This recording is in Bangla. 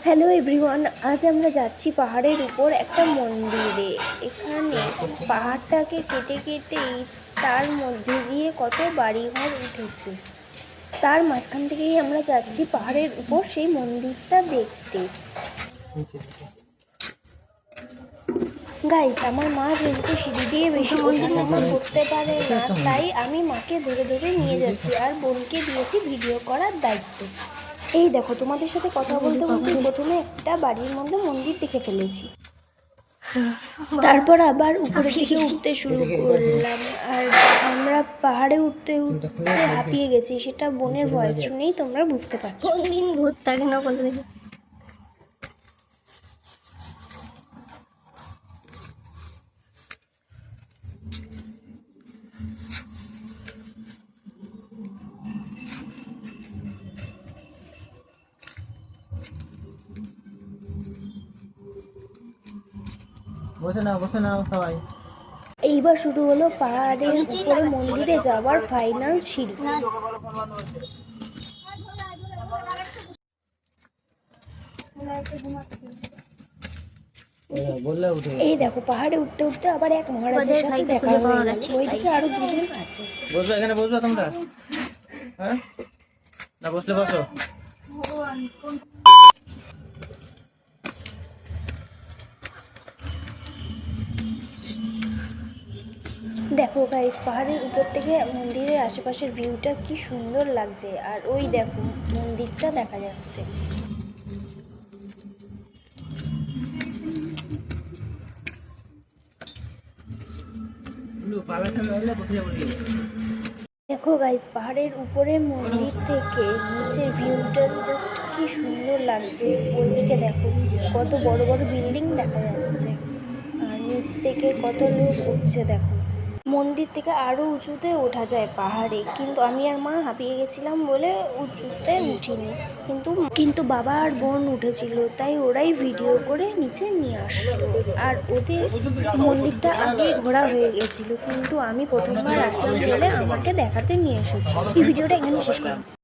হ্যালো এভরিওয়ান, আজ আমরা যাচ্ছি পাহাড়ের উপর একটা মন্দিরে। এখানে পাহাড়টাকে কেটে কেটেই তার মধ্যে দিয়ে কত বাড়িঘর উঠেছে। তার মাঝখান থেকেই আমরা যাচ্ছি পাহাড়ের উপর সেই মন্দিরটা দেখতে। গাইস, আমার মা যেহেতু সিঁড়ি দিয়ে বেশি ওঠানামা করতে পারে না, তাই আমি মাকে ধরে ধরে নিয়ে যাচ্ছি আর বোনকে দিয়েছি ভিডিও করার দায়িত্ব। এই দেখো, তোমাদের সাথে কথা বলতে বলতে প্রথমে একটা বাড়ির মধ্যে মন্দির দেখে ফেলেছি, তারপর আবার উপরের দিকে উঠতে শুরু করলাম। আর আমরা পাহাড়ে উঠতে উঠতে হাঁপিয়ে গেছি, সেটা বোনের ভয়েস শুনেই তোমরা বুঝতে পারছো। কোনদিন ভূত থাকে না বলে দেখি। বসে নাও সবাই। এইবার শুরু হলো পাহাড়ের উপরে মন্দিরে যাওয়ার ফাইনাল সিঁড়ি। এই দেখো, পাহাড়ে উঠতে উঠতে আবার এক মহারাজের সাথে দেখা হয়ে গেল। ওইদিকে আরো দুজন আছে। বসবে, এখানে বসবে তোমরা? হ্যাঁ, না বসলে বসো। দেখো গাইস, পাহাড়ের উপর থেকে মন্দিরের আশেপাশের ভিউটা কি সুন্দর লাগছে। আর ওই দেখো, মন্দিরটা দেখা যাচ্ছে। দেখো গাইস, পাহাড়ের উপরে মন্দির থেকে নিচের ভিউটা জাস্ট কি সুন্দর লাগছে। ওইদিকে দেখো, কত বড় বড় বিল্ডিং দেখা যাচ্ছে আর নিচ থেকে কত লোক উঠছে। দেখো, মন্দির থেকে আরও উঁচুতে ওঠা যায় পাহাড়ে, কিন্তু আমি আর মা হাঁপিয়ে গেছিলাম বলে উঁচুতে উঠিনি। কিন্তু বাবা আর বোন উঠেছিল, তাই ওরাই ভিডিও করে নিচে নিয়ে আসলো। আর ওদের মন্দিরটা আগে ঘোরা হয়ে গেছিল, কিন্তু আমি প্রথমবার আসলাম বলে আমাকে দেখাতে নিয়ে এসেছি। এই ভিডিওটা এখানে শেষ করলাম।